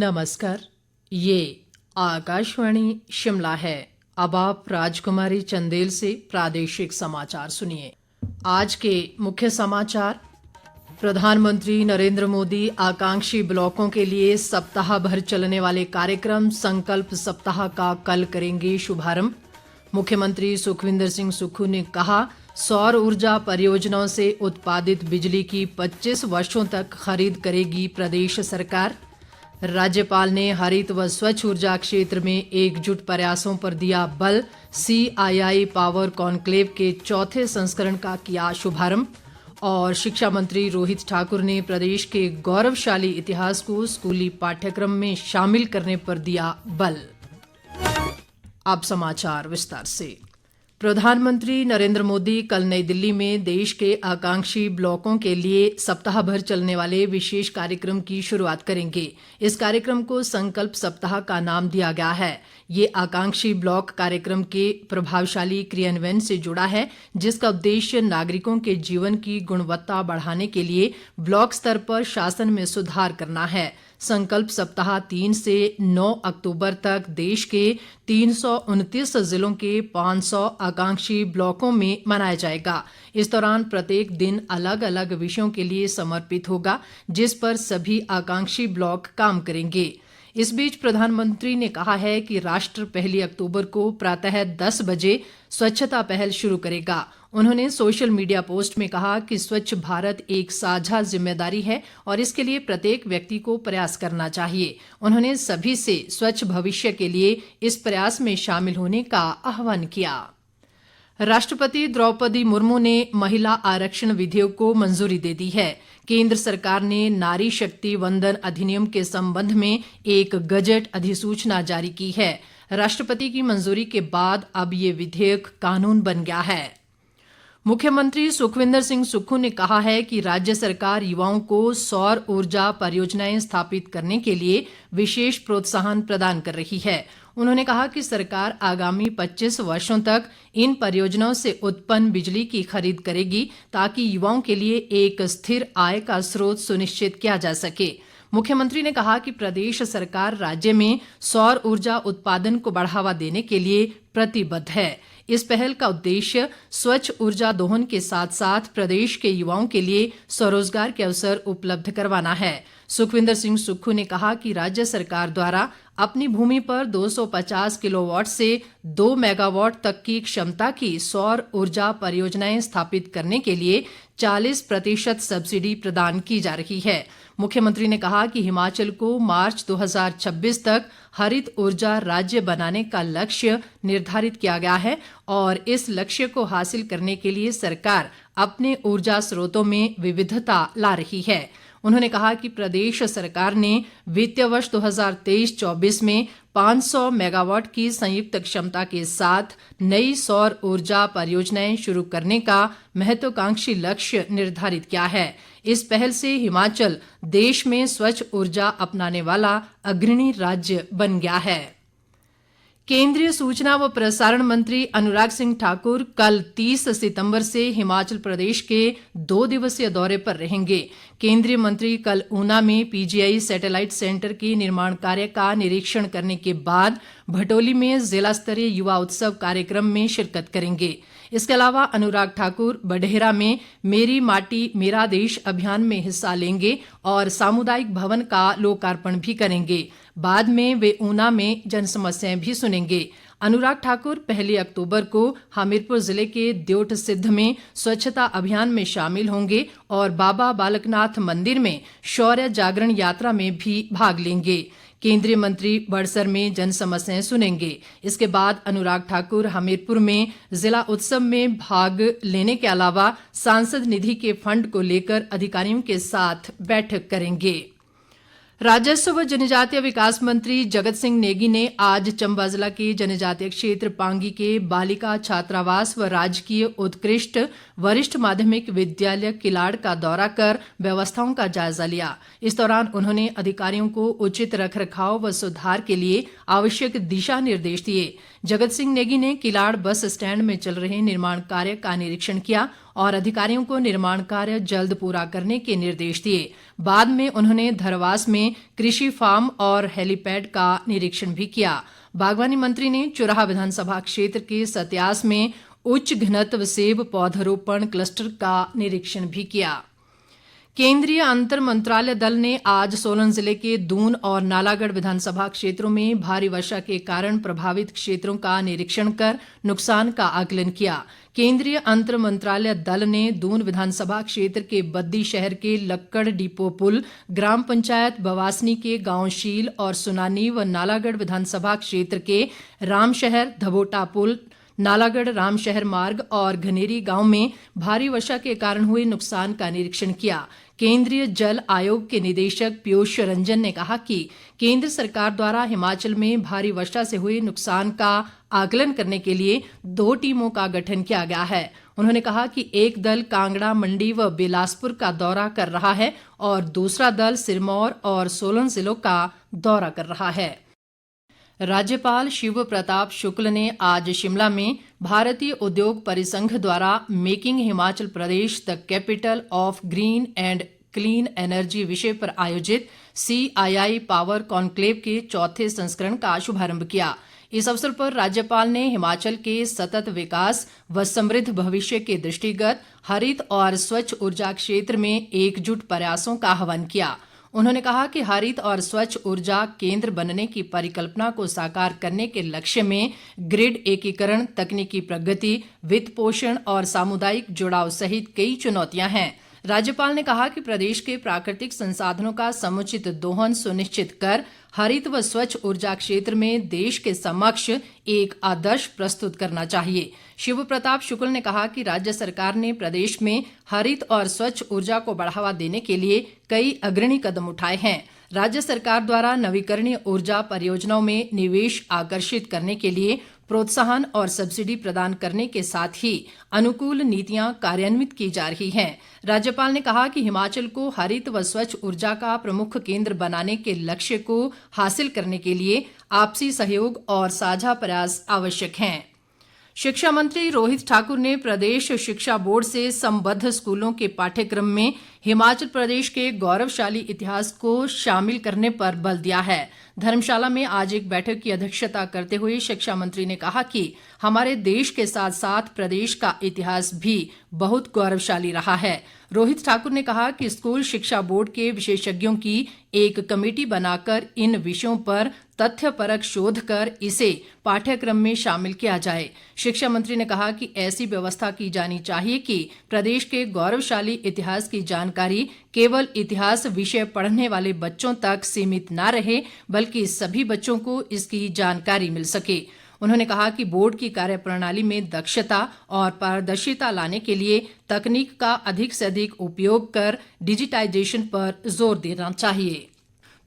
नमस्कार। ये आकाशवाणी शिमला है। अब आप राजकुमारी चंदेल से प्रादेशिक समाचार सुनिए। आज के मुख्य समाचार। प्रधानमंत्री नरेंद्र मोदी आकांक्षी ब्लॉकों के लिए सप्ताह भर चलने वाले कार्यक्रम संकल्प सप्ताह का कल करेंगे शुभारंभ। मुख्यमंत्री सुखविंदर सिंह सुक्खू ने कहा, सौर ऊर्जा परियोजनाओं से उत्पादित बिजली की 25 वर्षों तक खरीद करेगी प्रदेश सरकार। राज्यपाल ने हरित व स्वच्छ ऊर्जा क्षेत्र में एकजुट प्रयासों पर दिया बल। CII पावर कॉन्क्लेव के चौथे संस्करण का किया शुभारंभ। और शिक्षा मंत्री रोहित ठाकुर ने प्रदेश के गौरवशाली इतिहास को स्कूली पाठ्यक्रम में शामिल करने पर दिया बल। अब समाचार विस्तार से। प्रधानमंत्री नरेंद्र मोदी कल नई दिल्ली में देश के आकांक्षी ब्लॉकों के लिए सप्ताह भर चलने वाले विशेष कार्यक्रम की शुरुआत करेंगे। इस कार्यक्रम को संकल्प सप्ताह का नाम दिया गया है। ये आकांक्षी ब्लॉक कार्यक्रम के प्रभावशाली क्रियान्वयन से जुड़ा है, जिसका उद्देश्य नागरिकों के जीवन की गुणवत्ता बढ़ाने के लिए ब्लॉक स्तर पर शासन में सुधार करना है। संकल्प सप्ताह 3 से 9 अक्टूबर तक देश के 329 जिलों के 500 आकांक्षी ब्लॉकों में मनाया जाएगा। इस दौरान प्रत्येक दिन अलग अलग विषयों के लिए समर्पित होगा, जिस पर सभी आकांक्षी ब्लॉक काम करेंगे। इस बीच प्रधानमंत्री ने कहा है कि राष्ट्र 1 अक्टूबर को प्रातः 10 बजे स्वच्छता पहल शुरू करेगा। उन्होंने सोशल मीडिया पोस्ट में कहा कि स्वच्छ भारत एक साझा जिम्मेदारी है और इसके लिए प्रत्येक व्यक्ति को प्रयास करना चाहिए। उन्होंने सभी से स्वच्छ भविष्य के लिए इस प्रयास में शामिल होने का आह्वान किया। राष्ट्रपति द्रौपदी मुर्मू ने महिला आरक्षण विधेयक को मंजूरी दे दी है। केंद्र सरकार ने नारी शक्ति वंदन अधिनियम के संबंध में एक गजट अधिसूचना जारी की है। राष्ट्रपति की मंजूरी के बाद अब ये विधेयक कानून बन गया है। मुख्यमंत्री सुखविंदर सिंह सुक्खू ने कहा है कि राज्य सरकार युवाओं को सौर ऊर्जा परियोजनाएं स्थापित करने के लिए विशेष प्रोत्साहन प्रदान कर रही है। उन्होंने कहा कि सरकार आगामी 25 वर्षों तक इन परियोजनाओं से उत्पन्न बिजली की खरीद करेगी, ताकि युवाओं के लिए एक स्थिर आय का स्रोत सुनिश्चित किया जा सके। मुख्यमंत्री ने कहा कि प्रदेश सरकार राज्य में सौर ऊर्जा उत्पादन को बढ़ावा देने के लिए प्रतिबद्ध है। इस पहल का उद्देश्य स्वच्छ ऊर्जा दोहन के साथ साथ प्रदेश के युवाओं के लिए स्वरोजगार के अवसर उपलब्ध करवाना है। सुखविंदर सिंह सुक्खू ने कहा कि राज्य सरकार द्वारा अपनी भूमि पर 250 किलोवाट से 2 मेगावाट तक की क्षमता की सौर ऊर्जा परियोजनाएं स्थापित करने के लिए 40% सब्सिडी प्रदान की जा रही है। मुख्यमंत्री ने कहा कि हिमाचल को मार्च 2026 तक हरित ऊर्जा राज्य बनाने का लक्ष्य निर्धारित किया गया है और इस लक्ष्य को हासिल करने के लिए सरकार अपने ऊर्जा स्रोतों में विविधता ला रही है। उन्होंने कहा कि प्रदेश सरकार ने वित्तीय वर्ष 2023-24 में 500 मेगावाट की संयुक्त क्षमता के साथ नई सौर ऊर्जा परियोजनाएं शुरू करने का महत्वाकांक्षी लक्ष्य निर्धारित किया है। इस पहल से हिमाचल देश में स्वच्छ ऊर्जा अपनाने वाला अग्रणी राज्य बन गया है। केंद्रीय सूचना व प्रसारण मंत्री अनुराग सिंह ठाकुर कल 30 सितंबर से हिमाचल प्रदेश के 2 दिवसीय दौरे पर रहेंगे। केंद्रीय मंत्री कल ऊना में PGI सैटेलाइट सेंटर के निर्माण कार्य का निरीक्षण करने के बाद भटोली में जिला स्तरीय युवा उत्सव कार्यक्रम में शिरकत करेंगे। इसके अलावा अनुराग ठाकुर बढेरा में मेरी माटी मेरा देश अभियान में हिस्सा लेंगे और सामुदायिक भवन का लोकार्पण भी करेंगे। बाद में वे ऊना में जनसमस्याएं भी सुनेंगे। अनुराग ठाकुर 1 अक्टूबर को हमीरपुर जिले के द्योट सिद्ध में स्वच्छता अभियान में शामिल होंगे और बाबा बालकनाथ मंदिर में शौर्य जागरण यात्रा में भी भाग लेंगे। केंद्रीय मंत्री बड़सर में जनसमस्याएं सुनेंगे। इसके बाद अनुराग ठाकुर हमीरपुर में जिला उत्सव में भाग लेने के अलावा सांसद निधि के फंड को लेकर अधिकारियों के साथ बैठक करेंगे। राजस्व व जनजातीय विकास मंत्री जगत सिंह नेगी ने आज चंबा जिला के जनजातीय क्षेत्र पांगी के बालिका छात्रावास व राजकीय उत्कृष्ट वरिष्ठ माध्यमिक विद्यालय किलाड़ का दौरा कर व्यवस्थाओं का जायजा लिया। इस दौरान उन्होंने अधिकारियों को उचित रखरखाव व सुधार के लिए आवश्यक दिशा निर्देश दिए। जगत सिंह नेगी ने किलाड़ बस स्टैंड में चल रहे निर्माण कार्य का निरीक्षण किया और अधिकारियों को निर्माण कार्य जल्द पूरा करने के निर्देश दिए। बाद में उन्होंने धरवास में कृषि फार्म और हेलीपैड का निरीक्षण भी किया। बागवानी मंत्री ने चुराह विधानसभा क्षेत्र के सत्यास में उच्च घनत्व सेब पौधरोपण क्लस्टर का निरीक्षण भी किया। केंद्रीय अंतर मंत्रालय दल ने आज सोलन जिले के दून और नालागढ़ विधानसभा क्षेत्रों में भारी वर्षा के कारण प्रभावित क्षेत्रों का निरीक्षण कर नुकसान का आकलन किया। केंद्रीय अंतर मंत्रालय दल ने दून विधानसभा क्षेत्र के बद्दी शहर के लक्कड़ डिपो पुल, ग्राम पंचायत बवासनी के गांव शील और सुनानी व नालागढ़ विधानसभा क्षेत्र के रामशहर धबोटा पुल, नालागढ़ रामशहर मार्ग और घनेरी गांव में भारी वर्षा के कारण हुए नुकसान का निरीक्षण किया। केंद्रीय जल आयोग के निदेशक पीयूष रंजन ने कहा कि केंद्र सरकार द्वारा हिमाचल में भारी वर्षा से हुए नुकसान का आकलन करने के लिए 2 टीमों का गठन किया गया है। उन्होंने कहा कि एक दल कांगड़ा, मंडी व बिलासपुर का दौरा कर रहा है और दूसरा दल सिरमौर और सोलन जिलों का दौरा कर रहा है। राज्यपाल शिव प्रताप शुक्ल ने आज शिमला में भारतीय उद्योग परिसंघ द्वारा making Himachal Pradesh the capital of green and clean energy विषय पर आयोजित CII पावर कॉन्क्लेव के 4थे संस्करण का शुभारंभ किया। इस अवसर पर राज्यपाल ने हिमाचल के सतत विकास व समृद्ध भविष्य के दृष्टिगत हरित और स्वच्छ ऊर्जा क्षेत्र में एकजुट प्रयासों का आह्वान किया। उन्होंने कहा कि हरित और स्वच्छ ऊर्जा केंद्र बनने की परिकल्पना को साकार करने के लक्ष्य में ग्रिड एकीकरण, तकनीकी प्रगति, वित्त पोषण और सामुदायिक जुड़ाव सहित कई चुनौतियां हैं। राज्यपाल ने कहा कि प्रदेश के प्राकृतिक संसाधनों का समुचित दोहन सुनिश्चित कर हरित व स्वच्छ ऊर्जा क्षेत्र में देश के समक्ष एक आदर्श प्रस्तुत करना चाहिए। शिव प्रताप शुक्ल ने कहा कि राज्य सरकार ने प्रदेश में हरित और स्वच्छ ऊर्जा को बढ़ावा देने के लिए कई अग्रणी कदम उठाए हैं। राज्य सरकार द्वारा नवीकरणीय ऊर्जा परियोजनाओं में निवेश आकर्षित करने के लिए प्रोत्साहन और सब्सिडी प्रदान करने के साथ ही अनुकूल नीतियां कार्यान्वित की जा रही हैं। राज्यपाल ने कहा कि हिमाचल को हरित व स्वच्छ ऊर्जा का प्रमुख केंद्र बनाने के लक्ष्य को हासिल करने के लिए आपसी सहयोग और साझा प्रयास आवश्यक हैं। शिक्षा मंत्री रोहित ठाकुर ने प्रदेश शिक्षा बोर्ड से संबद्ध स्कूलों के पाठ्यक्रम में हिमाचल प्रदेश के गौरवशाली इतिहास को शामिल करने पर बल दिया है। धर्मशाला में आज एक बैठक की अध्यक्षता करते हुए शिक्षा मंत्री ने कहा कि हमारे देश के साथ साथ प्रदेश का इतिहास भी बहुत गौरवशाली रहा है। रोहित ठाकुर ने कहा कि स्कूल शिक्षा बोर्ड के विशेषज्ञों की एक कमेटी बनाकर इन विषयों पर तथ्यपरक शोध कर इसे पाठ्यक्रम में शामिल किया जाए। शिक्षा मंत्री ने कहा कि ऐसी व्यवस्था की जानी चाहिए कि प्रदेश के गौरवशाली इतिहास की जानकारी केवल इतिहास विषय पढ़ने वाले बच्चों तक सीमित न रहे, बल्कि सभी बच्चों को इसकी जानकारी मिल सके। उन्होंने कहा कि बोर्ड की कार्यप्रणाली में दक्षता और पारदर्शिता लाने के लिए तकनीक का अधिक से अधिक उपयोग कर डिजिटाइजेशन पर जोर देना चाहिए।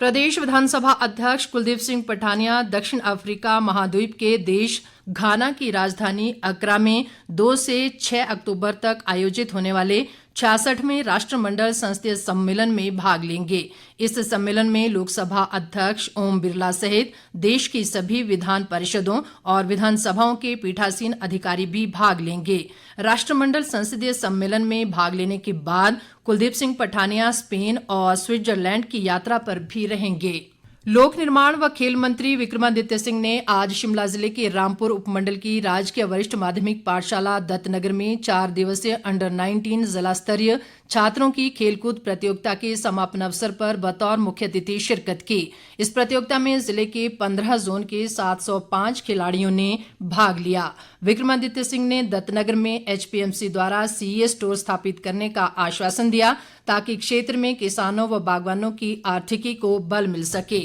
प्रदेश विधानसभा अध्यक्ष कुलदीप सिंह पठानिया दक्षिण अफ्रीका महाद्वीप के देश घाना की राजधानी अक्रा में 2 से 6 अक्टूबर तक आयोजित होने वाले 66वें राष्ट्रमंडल संसदीय सम्मेलन में भाग लेंगे। इस सम्मेलन में लोकसभा अध्यक्ष ओम बिरला सहित देश की सभी विधान परिषदों और विधानसभाओं के पीठासीन अधिकारी भी भाग लेंगे। राष्ट्रमंडल संसदीय सम्मेलन में भाग लेने के बाद कुलदीप सिंह पठानिया स्पेन और स्विट्जरलैंड की यात्रा पर भी रहेंगे। लोक निर्माण व खेल मंत्री विक्रमादित्य सिंह ने आज शिमला जिले के रामपुर उपमंडल की राजकीय वरिष्ठ माध्यमिक पाठशाला दत्तनगर में 4 दिवसीय अंडर 19 जिला स्तरीय छात्रों की खेलकूद प्रतियोगिता के समापन अवसर पर बतौर मुख्य अतिथि शिरकत की। इस प्रतियोगिता में जिले के 15 जोन के 705 खिलाड़ियों ने भाग लिया। विक्रमादित्य सिंह ने दत्तनगर में HPMC द्वारा CE स्टोर स्थापित करने का आश्वासन दिया ताकि क्षेत्र में किसानों व बागवानों की आर्थिकी को बल मिल सके।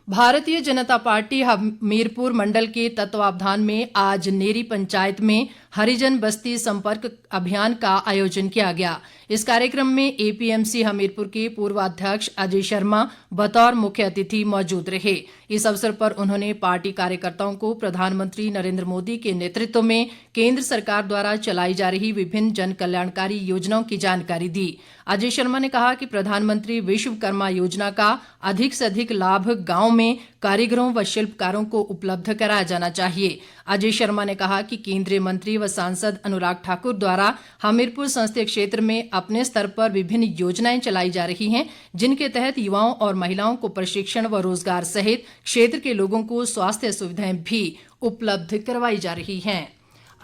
भारतीय जनता पार्टी हमीरपुर मंडल के तत्वावधान में आज नेरी पंचायत में हरिजन बस्ती संपर्क अभियान का आयोजन किया गया। इस कार्यक्रम में APMC हमीरपुर के पूर्व अध्यक्ष अजय शर्मा बतौर मुख्य अतिथि मौजूद रहे। इस अवसर पर उन्होंने पार्टी कार्यकर्ताओं को प्रधानमंत्री नरेंद्र मोदी के नेतृत्व में केंद्र सरकार द्वारा चलाई जा रही विभिन्न जन कल्याणकारी योजनाओं की जानकारी दी। अजय शर्मा ने कहा कि प्रधानमंत्री विश्वकर्मा योजना का अधिक से अधिक लाभ गांव में कारीगरों व शिल्पकारों को उपलब्ध कराया जाना चाहिए। अजय शर्मा ने कहा कि केंद्रीय मंत्री व सांसद अनुराग ठाकुर द्वारा हमीरपुर संसदीय क्षेत्र में अपने स्तर पर विभिन्न योजनाएं चलाई जा रही हैं, जिनके तहत युवाओं और महिलाओं को प्रशिक्षण व रोजगार सहित क्षेत्र के लोगों को स्वास्थ्य सुविधाएं भी उपलब्ध करवाई जा रही हैं।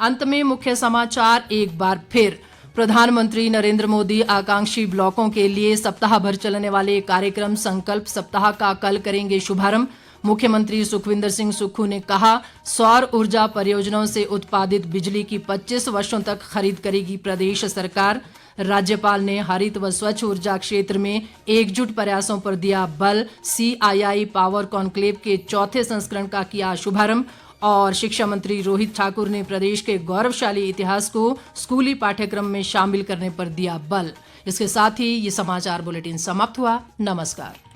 अंत में मुख्य समाचार एक बार फिर। प्रधानमंत्री नरेंद्र मोदी आकांक्षी ब्लॉकों के लिए सप्ताह भर चलने वाले कार्यक्रम संकल्प सप्ताह का कल करेंगे शुभारंभ। मुख्यमंत्री सुखविंदर सिंह सुक्खू ने कहा, सौर ऊर्जा परियोजनाओं से उत्पादित बिजली की 25 वर्षों तक खरीद करेगी प्रदेश सरकार। राज्यपाल ने हरित व स्वच्छ ऊर्जा क्षेत्र में एकजुट प्रयासों पर दिया बल। CII पावर कॉन्क्लेव के चौथे संस्करण का किया शुभारंभ। और शिक्षा मंत्री रोहित ठाकुर ने प्रदेश के गौरवशाली इतिहास को स्कूली पाठ्यक्रम में शामिल करने पर दिया बल। इसके साथ ही ये समाचार बुलेटिन समाप्त हुआ। नमस्कार।